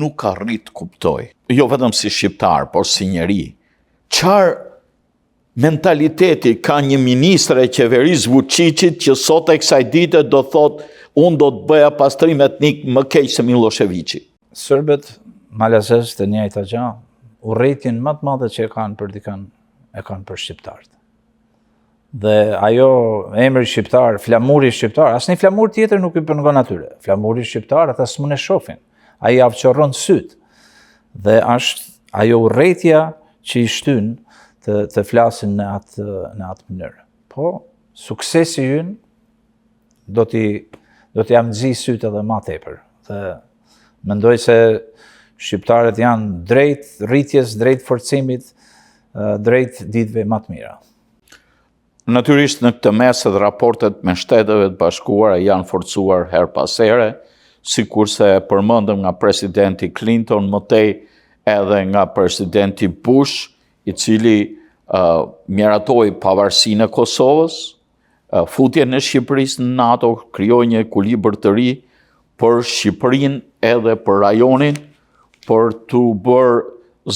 nuk arrit të kuptoj, jo vetëm si shqiptar, por si njeri, qarë mentaliteti ka një ministre e qeverisë Vučićit që sot e kësaj dite do thot unë do të bëja pastrim etnik më keq se Miloševići. Sërbet, malazes të njëjta gjë, urrëtitjen më të madhe që e kanë për dikën e kanë për shqiptarët. Dhe ajo emri shqiptar, flamuri shqiptar, asnjë flamur tjetër nuk i pengon atyre. Flamuri shqiptar ata s'mund e shohin. Ai avçorron syt. Dhe është ajo urrëtia që i shtyn të flasin në atë mënyrë. Po, suksesi ynë do t'i amëgji syt edhe ma tepër. Dhe mendoj se shqiptarët janë drejt rritjes, drejt forcimit, drejt ditëve më të mira. Natyrisht në këtë mes edhe raportet me Shteteve të Bashkuara janë forcuar her pas here, sikurse përmendëm nga presidenti Clinton, mëtej edhe nga presidenti Bush, i cili miratoi pavarësinë e Kosovës, futjen e Shqipërisë në NATO, krijoi një ekuilibër të ri për Shqipërinë edhe për rajonin, për të bërë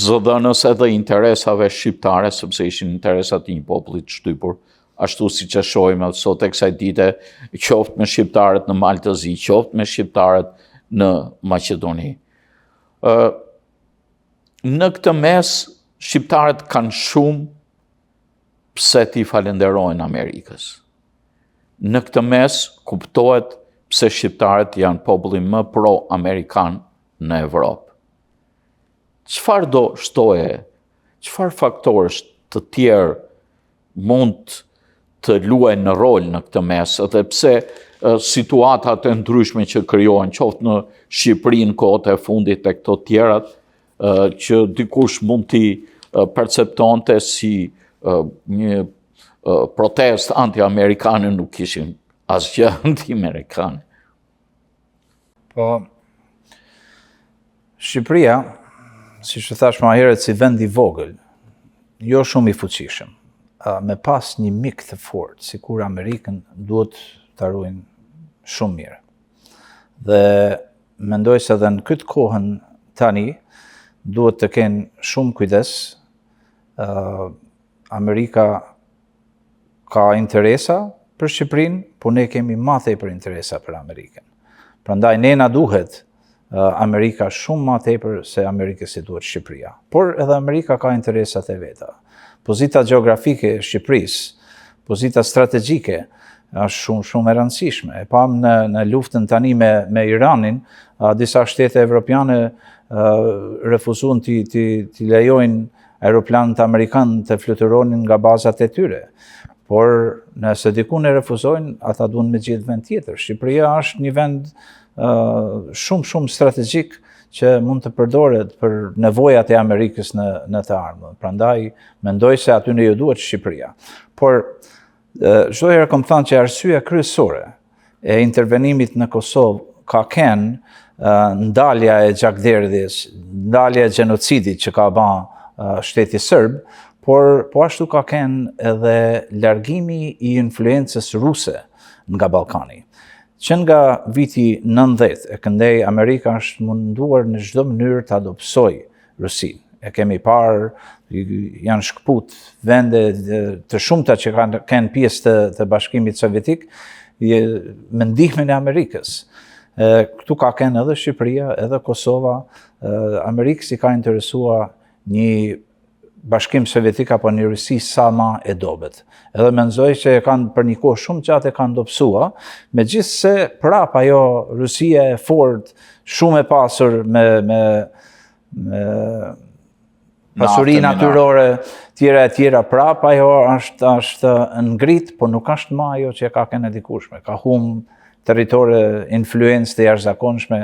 zëdhënës edhe interesave shqiptare, sepse ishin interesat e një populli të shtypur, ashtu si që shohim sot e kësaj dite, qoftë me shqiptarët në Maltëzi, qoftë me shqiptarët në Maqedoni. Në këtë mes, shqiptarët kanë shumë pse t'i falenderojnë Amerikës. Në këtë mes, kuptohet pse shqiptarët janë populli më pro-amerikan në Evropë. Çfarë do shtoje, çfarë faktorësh të tjerë mund të luajnë në rol në këtë mes, edhe pse situatat e ndryshme që krijohen, qoftë në Shqipëri në kohët e fundit e këto tjerat, që dikush mund t'i perceptonte si një protest anti-amerikane, nuk ishin asgjë anti-amerikane. Po, Shqipëria, si që thash më herët, si vend i vogël, jo shumë i fuqishëm, me pas një mik të fortë, si kur Amerikën duhet të ruajnë shumë mirë. Dhe mendoj se edhe në këtë kohën tani, duhet të kenë shumë kujdes. Amerika ka interesa për Shqipërinë, por ne kemi ma tepër interesa për Amerikën. Prandaj ne na duhet Amerika shumë ma tepër se Amerikës i duhet Shqipëria. Por edhe Amerika ka interesat e veta. Pozita geografike e Shqipërisë, pozita strategjike, është shumë e rëndësishme. E pam në luftën tani me Iranin, disa shtete evropiane refuzuan t'i lejojnë aeroplanët amerikanë të fluturonin nga bazat e tyre. Por nëse dikun e refuzojnë, ata duan me gjithë vend tjetër. Shqipëria është një vend shumë strategjik që mund të përdoret për nevojat e Amerikës në të ardhmen. Prandaj, mendoj se aty ne ju duhet Shqipëria. Por, çdo herë kam thënë që arsyeja kryesore e intervenimit në Kosovë ka qenë ndalja e gjakderdhjes, ndalja e genocidit që ka bërë shteti serb, por po ashtu ka qenë edhe largimi i influencës ruse nga Ballkani. Që nga viti 90 e këndej Amerika është munduar në çdo mënyrë të adopsoj Rusinë. E kemi parë, janë shkput vende të shumta që kanë pjesë të Bashkimit Sovjetik me ndihmën e Amerikës. Këtu ka qenë edhe Shqipëria, edhe Kosova. Amerikës i ka interesuar një Bashkim Sovjetik apo një Rusi sa ma e dobet. Edhe mendoj që kanë për një kohë shumë gjatë e kanë dobësua, megjithse prap ajo Rusia e fortë, shumë e pasur me pasuri natyrore tjera prap ajo është ngrit, por nuk është më ajo që ka qenë dikushme. Ka humbur territore influencë të jashtëzakonshme.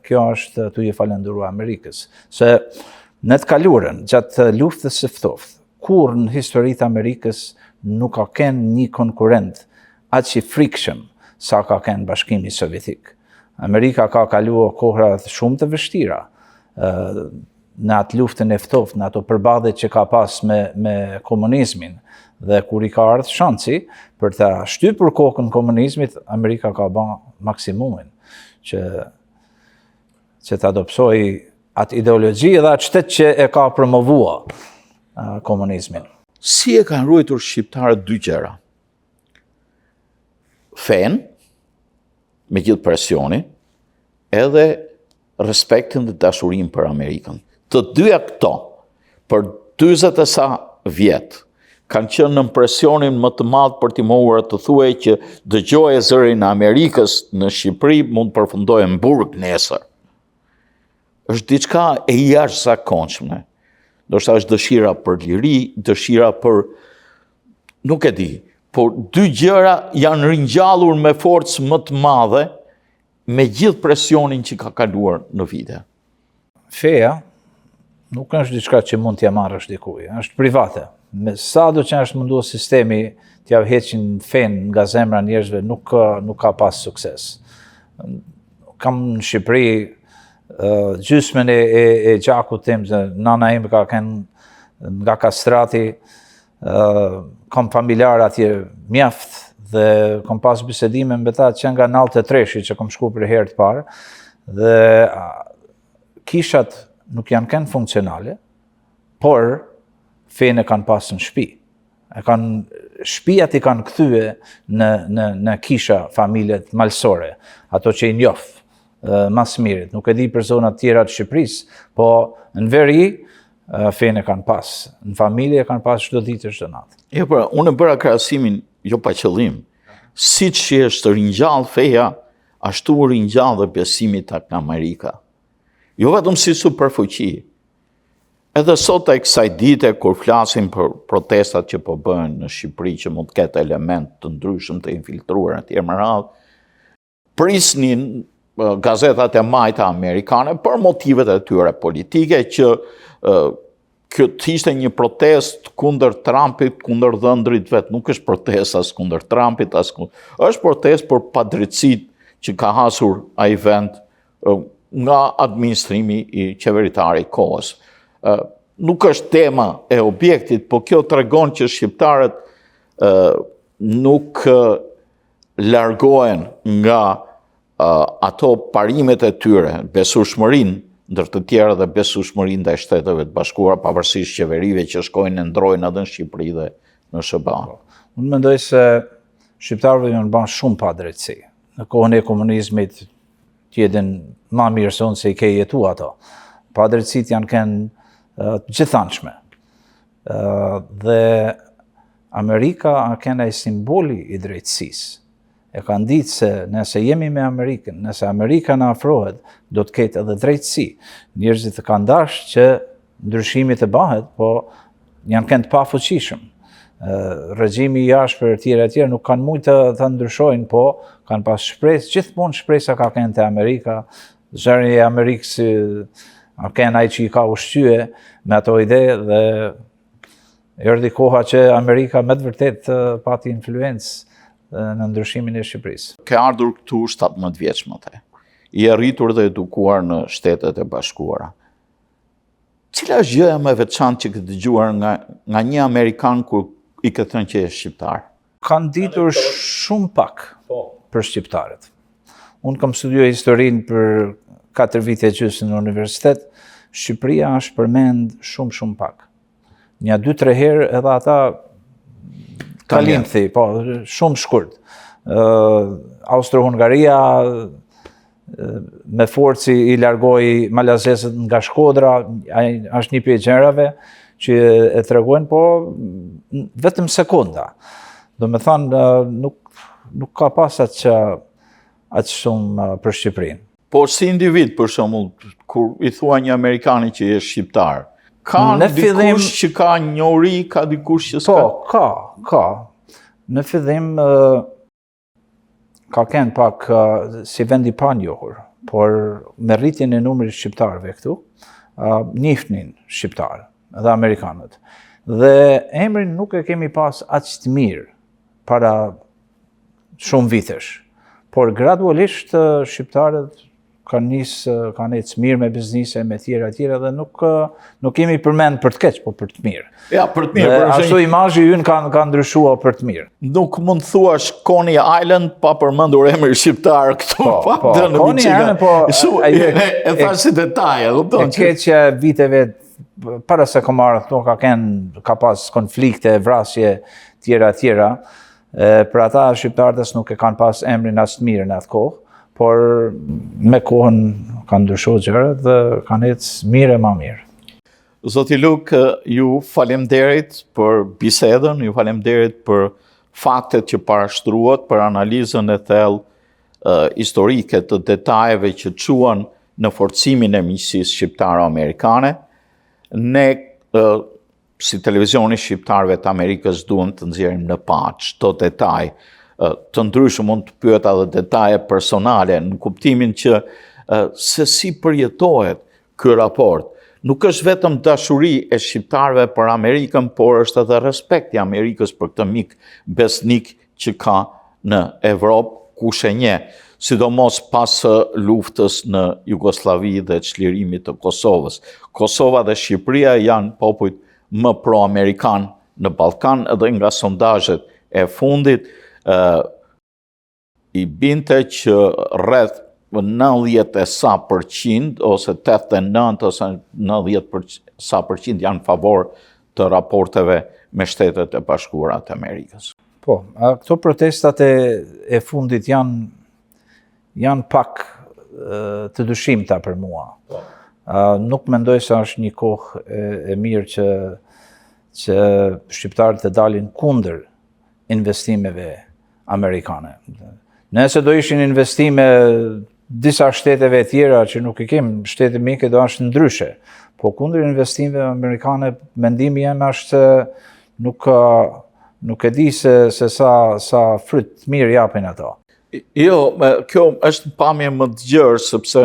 Kjo është tu i falenderuar Amerikës. Se në të kaluarën, gjatë luftës së ftoftë, kur në historitë Amerikës nuk ka qenë një konkurrent aq i frikshëm sa ka qenë Bashkimi Sovjetik. Amerika ka kaluar kohra shumë të vështira në atë luftën e ftoftë, në ato përballje që ka pas me komunizmin, dhe kur i ka ardhur shansi për ta shtypur kokën komunizmit, Amerika ka bërë maksimumin që që të adopsoj atë ideologji dhe atë shtet që e ka promovua komunizmin. Si e kanë ruajtur shqiptarët dy gjëra? Fen, me gjithë presioni, edhe respektin dhe dashurin për Amerikën. Të dyja këto, për 20 e sa vjetë, kanë qenë në presionin më të madh për t'i mohuar të thuaj që dëgjoj e zërin e Amerikës në Shqipëri mund të përfundojë në burg nesër. Është diçka e jashtëzakonshme. Ndoshta është dëshira për liri, dëshira për, nuk e di, por dy gjëra janë ringjallur me forcë më të madhe me gjithë presionin që ka kaluar në vite. Feja nuk është diçka që mund t'ja marrësh dikuj, është private. Me sa do që është munduar sistemi t'ja heqin fen nga zemra njerëzve, nuk ka pas sukses. Kam në Shqipëri gjysmën e gjakut tim, nana ime ka qenë nga Kastrati, kam familjar atje mjaft dhe kam pas bisedime me ta që nga 93 që kam shku për herë të parë, dhe kishat nuk janë kënë funksionale, por fenë e kanë pasë në shtëpi. Shtëpijat i kanë kthye në kisha familjet malsore, ato që i njoh mas mirit. Nuk e di për zonat tjera të Shqipërisë, po në veri fenë e kanë pasë. Në familje e kanë pasë çdo ditë çdo natë. Jo, por unë bëra krahasimin jo pa qëllim. Siç është ringjall feja, ashtu ringjall dhe besimi tek Amerika. Jo vetëm si superfuqi. Edhe sot e kësaj dite, kur flasim për protestat që po bëhen në Shqipëri, që mund të ketë element të ndryshëm të infiltruar etj me radhë, prisnin gazetat e majta amerikane për motivet e tyre politike që këtë ishte një protest kundër Trumpit, kundër dhëndrit vetë, nuk është protest as kundër Trumpit, është protest për padrejtësitë që ka hasur ai vend nga administrimi i qeveritari i kohës. Nuk është tema e objektit, po kjo tregon që shqiptarët nuk largohen nga ato parimet e tyre, besueshmërinë ndër të tjera dhe besueshmërinë ndaj Shteteve të Bashkuara, pavarësisht qeverive që shkojnë e ndrojnë edhe në Shqipëri dhe në SBA. Unë mendoj se shqiptarëve janë bën shumë padrejtësi. Në kohën e komunizmit tjetën ma mirë se unë se i ke jetu ato. Padrejtësit janë kënë gjithanshme. Dhe Amerika kënë e simboli i drejtësisë. E kanë ditë se nëse jemi me Amerikën, nëse Amerika në afrohet, do të ketë edhe drejtësi. Njerëzit e kanë dashur që ndryshimi të bëhet, po janë kënë të pafuqishëm. Regjimi i jashtëm për tjera nuk kanë mujtë të ndryshojnë, po kanë pas shpresë, gjithmonë shpresa ka kënë të Amerika, zëri e Amerikës kënë ai që i ka ushqye me ato ide dhe erdhi koha që Amerika me të vërtet pati influencë në ndryshimin e Shqipërisë. Ke ardhur këtu 17 vjeç më te. I rritur dhe edukuar në Shtetet e Bashkuara. Cila është gjëja më e veçantë që ke dëgjuar nga një Amerikan kur i ke thënë që je shqiptar? Kanë ditur shumë pak për shqiptarët. Unë kam studiuar historinë për 4 vite e gjysmë në universitet. Shqipëria është përmend shumë pak. Një 2-3 herë edhe ata kalimthi, po, shumë shkurt. Austro-Hungaria me forci i largoi malazesët nga Shkodra, është një prej gjërave që e tregojnë, po vetëm sekonda. Do me thënë, nuk ka pas atë shumë për Shqipërinë. Po si individ, për shembull, kur i thua një Amerikani që je shqiptar, ka dikush që ka njohuri, ka dikush që s'ka? Po, ka. Në fillim ka qenë pak si vend i panjohur, por me rritjen e numrit shqiptarëve këtu, njihnin shqiptarë dhe amerikanët. Dhe emrin nuk e kemi pas aq të mirë para shumë vitesh, por gradualisht shqiptarët kanë ecë mirë me biznise, me tjera dhe nuk kemi përmend për të keq, po për të mirë. Ja, për të mirë. Ashtu imazhi ynë ka ndryshuar për të mirë. Nuk mund thuash Coney Island pa përmendur emrin shqiptar këtu. Coney Island, e thash si detaje, e keqja viteve para se ka marrë këtu ka pas konflikte, vrasje tjera. Për ata shqiptarët nuk e kanë pas emrin as të mirë në atë kohë, por me kohën kanë ndryshuar gjërat dhe kanë ecë mirë e më mirë. Zoti Luk, ju falemnderit për bisedën, ju falemnderit për faktet që parashtruat, për analizën e thellë historike të detajeve që çuan në forcimin e miqësisë shqiptaro-amerikane. Ne, si televizioni shqiptarëve të Amerikës, duhem të nxjerrim në paç çdo detaj. Të ndryshëm mund të pyet edhe detaje personale, në kuptimin që se si përjetohet ky raport. Nuk është vetëm dashuri e shqiptarëve për Amerikën, por është edhe respekti i Amerikës për këtë mik besnik që ka në Evropë, kush e njeh, sidomos pas luftës në Jugosllavi dhe çlirimit të Kosovës. Kosova dhe Shqipëria janë popujt më pro-amerikan në Ballkan, edhe nga sondazhet e fundit i binte që rreth 90% ose 89 ose 90% janë favor të raporteve me Shtetet e Bashkuara të Amerikës. Po, këto protestat e fundit janë pak të dyshimta për mua. Nuk mendoj se është një kohë e mirë që shqiptarët të dalin kundër investimeve amerikane. Nëse do ishin investime disa shteteve tjera që nuk i kemë, shtete mike do është ndryshe. Po kundër investimeve amerikane, mendimi jem është se nuk e di se sa fryt mirë japin ato. Jo, kjo është pamje më të gjerë, sepse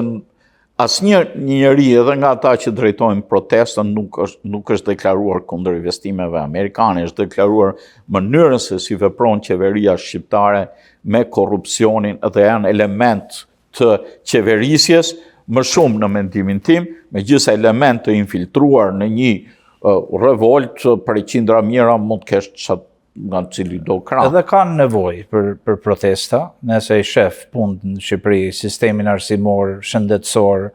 asnjë njeri edhe nga ata që drejtojnë protestën nuk është deklaruar kundër investimeve amerikane, është deklaruar mënyrën se si vepron qeveria shqiptare me korrupsionin dhe janë element të qeverisjes, më shumë në mendimin tim, megjithëse element të infiltruar në një revolt për qindra mijëra mund të kesh nga cili do krah. Edhe kanë nevojë për protesta, nëse i shef punë në Shqipëri, sistemin arsimor, shëndetësor,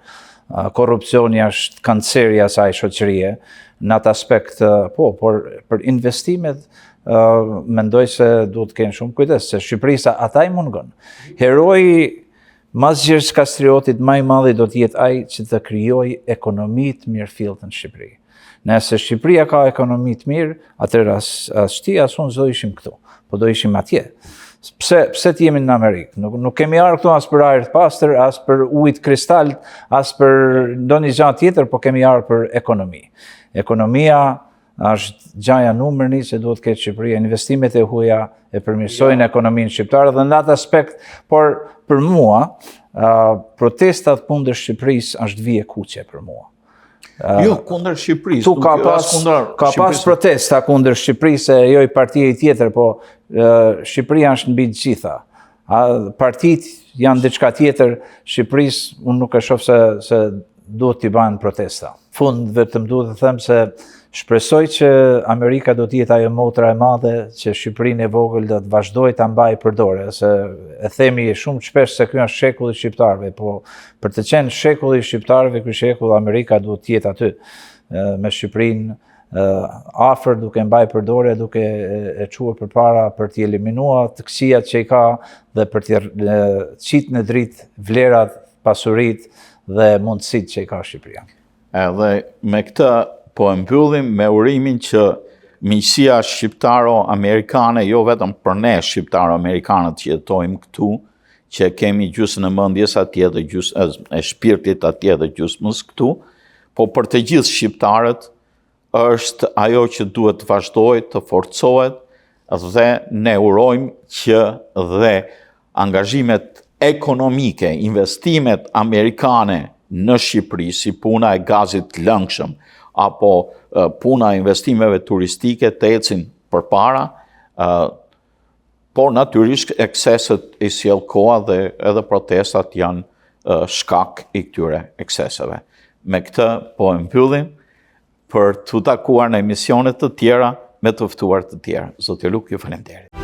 korrupsioni është kanceri i asaj shoqërie, në atë aspekt, por për investimet mendoj se duhet të kenë shumë kujdes, se Shqipërisa ata i mungon. Heroi mas Gjergj Kastriotit më i madhi do të jetë ai që të krijojë ekonomi të mirëfillt në Shqipëri. Nëse Shqipëria ka ekonomi të mirë, atëherë as ti as unë do ishim këtu, po do ishim atje. Pse të jemi në Amerikë? Nuk kemi ardhur këtu as për ajër të pastër, as për ujë të kristalt, as për ndonjë gjë tjetër, po kemi ardhur për ekonomi. Ekonomia është gjaja numër 1 që duhet të ketë Shqipëria. Investimet e huaja e përmirësojnë ekonominë shqiptare dhe në atë aspekt, por për mua, protestat kundër Shqipërisë është vije kuqe për mua. Jo, kundër Shqipërisë. Tu ka pas protesta kundër Shqipërisë, jo i partije tjetër, po Shqipëria është mbi të gjitha. Partitë janë diçka tjetër, Shqipërisë unë nuk e shoh se duhet t'i bëjnë protesta. Fund vetëm duhet të them se shpresoj që Amerika do të jetë ajo motra e madhe që Shqipërinë e vogël do të vazhdojë ta mbajë përdore, se e themi shumë shpesh se ky është shekulli i shqiptarëve, po për të qenë shekulli i shqiptarëve, ky shekull Amerika duhet të jetë aty me Shqipërinë afër, duke mbajë përdore, duke e çuar përpara për t'i eliminuar të këqijat që i ka dhe për t'i qitë në dritë vlerat, pasuritë dhe mundësitë që i ka Shqipëria. Edhe me këtë po e mbyllim me urimin që miqësia shqiptaro-amerikane, jo vetëm për ne shqiptaro-amerikanët që jetojmë këtu, që kemi gjysmën e mendjes atje dhe gjysmën e shpirtit atje dhe gjysmës këtu, po për të gjithë shqiptarët është ajo që duhet të vazhdojë të forcohet dhe ne urojmë që dhe angazhimet ekonomike, investimet amerikane në Shqipëri, si puna e gazit të lëngshëm, apo puna e investimeve turistike të ecin përpara, por natyrisht ekseset i sjell koha dhe edhe protestat janë shkak i këtyre ekseseve. Me këtë po e mbyllim për të takuar në emisionet të tjera me të ftuar të tjerë. Zoti Luk, ju faleminderit.